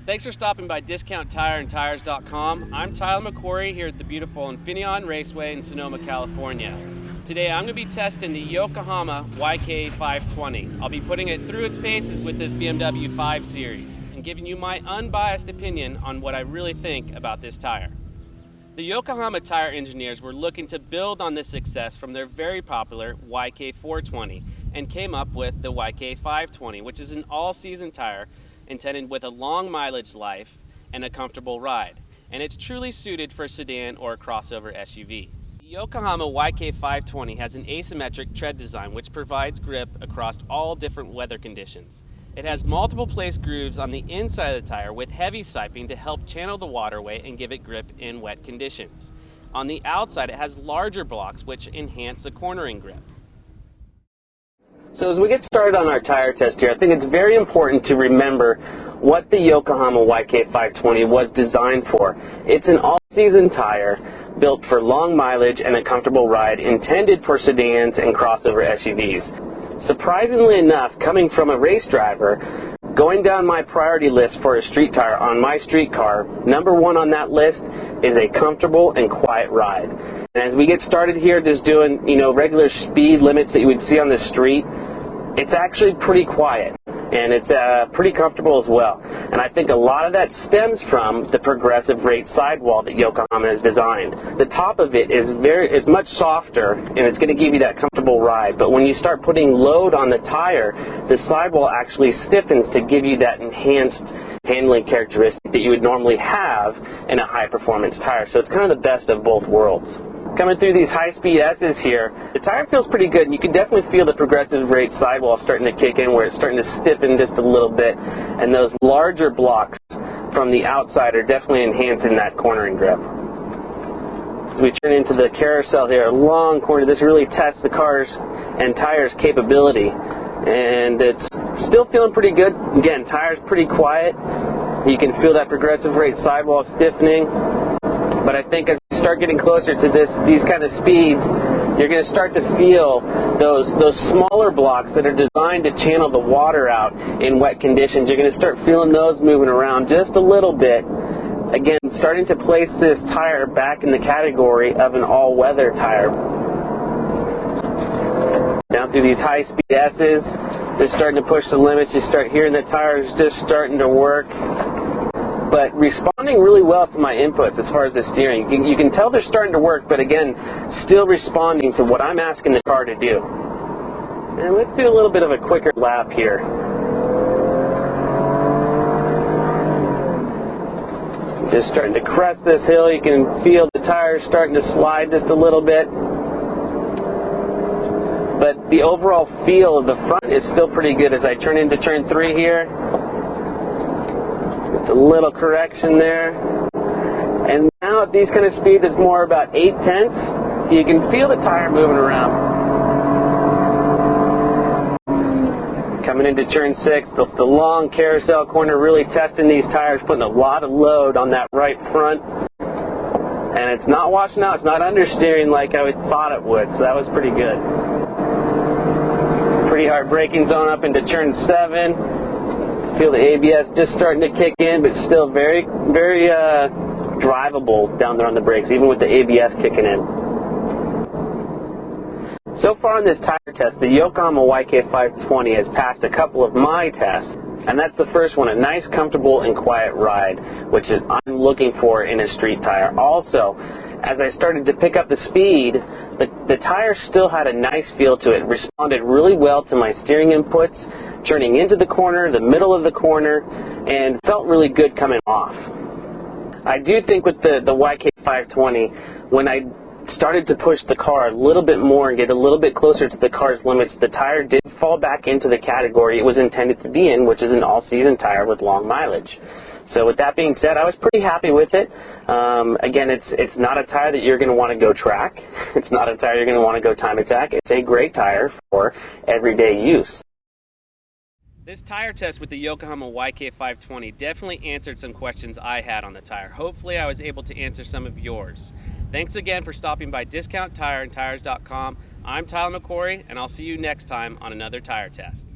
Thanks for stopping by DiscountTireandTires.com. I'm Tyler McQuarrie here at the beautiful Infineon Raceway in Sonoma, California. Today I'm going to be testing the Yokohama YK520. I'll be putting it through its paces with this BMW 5 Series and giving you my unbiased opinion on what I really think about this tire. The Yokohama tire engineers were looking to build on this success from their very popular YK420 and came up with the YK520, which is an all-season tire intended with a long mileage life and a comfortable ride. And it's truly suited for a sedan or a crossover SUV. The Yokohama YK520 has an asymmetric tread design which provides grip across all different weather conditions. It has multiple place grooves on the inside of the tire with heavy siping to help channel the waterway and give it grip in wet conditions. On the outside, it has larger blocks which enhance the cornering grip. So as we get started on our tire test here, I think it's very important to remember what the Yokohama YK520 was designed for. It's an all-season tire built for long mileage and a comfortable ride, intended for sedans and crossover SUVs. Surprisingly enough, coming from a race driver, going down my priority list for a street tire on my street car, number one on that list is a comfortable and quiet ride. And as we get started here just doing, regular speed limits that you would see on the street, it's actually pretty quiet, and it's pretty comfortable as well. And I think a lot of that stems from the progressive rate sidewall that Yokohama has designed. The top of it is much softer, and it's going to give you that comfortable ride. But when you start putting load on the tire, the sidewall actually stiffens to give you that enhanced handling characteristic that you would normally have in a high-performance tire. So it's kind of the best of both worlds. Coming through these high-speed S's here, the tire feels pretty good, and you can definitely feel the progressive rate sidewall starting to kick in, where it's starting to stiffen just a little bit, and those larger blocks from the outside are definitely enhancing that cornering grip. As we turn into the carousel here, a long corner, this really tests the car's and tires' capability, and it's still feeling pretty good. Again, tires pretty quiet. You can feel that progressive rate sidewall stiffening. But I think as you start getting closer to these kind of speeds, you're going to start to feel those smaller blocks that are designed to channel the water out in wet conditions. You're going to start feeling those moving around just a little bit. Again, starting to place this tire back in the category of an all-weather tire. Down through these high-speed S's, just starting to push the limits. You start hearing the tires just starting to work. But responding really well to my inputs as far as the steering. You can tell they're starting to work, but again, still responding to what I'm asking the car to do. And let's do a little bit of a quicker lap here. Just starting to crest this hill. You can feel the tires starting to slide just a little bit. But the overall feel of the front is still pretty good as I turn into turn 3 here. Just a little correction there. And now at these kind of speeds, it's more about 0.8. You can feel the tire moving around. Coming into turn 6, the long carousel corner, really testing these tires, putting a lot of load on that right front. And it's not washing out, it's not understeering like I thought it would, so that was pretty good. Pretty hard braking zone up into turn 7. Feel the ABS just starting to kick in, but still very, very drivable down there on the brakes, even with the ABS kicking in. So far on this tire test, the Yokohama YK520 has passed a couple of my tests, and that's the first one, a nice, comfortable, and quiet ride, which is I'm looking for in a street tire. Also, as I started to pick up the speed, the tire still had a nice feel to it. It responded really well to my steering inputs, turning into the corner, the middle of the corner, and felt really good coming off. I do think with the YK520, when I started to push the car a little bit more and get a little bit closer to the car's limits, the tire did fall back into the category it was intended to be in, which is an all-season tire with long mileage. So with that being said, I was pretty happy with it. Again, it's not a tire that you're going to want to go track. It's not a tire you're going to want to go time attack. It's a great tire for everyday use. This tire test with the Yokohama YK520 definitely answered some questions I had on the tire. Hopefully I was able to answer some of yours. Thanks again for stopping by DiscountTireandTires.com. I'm Tyler McQuarrie, and I'll see you next time on another tire test.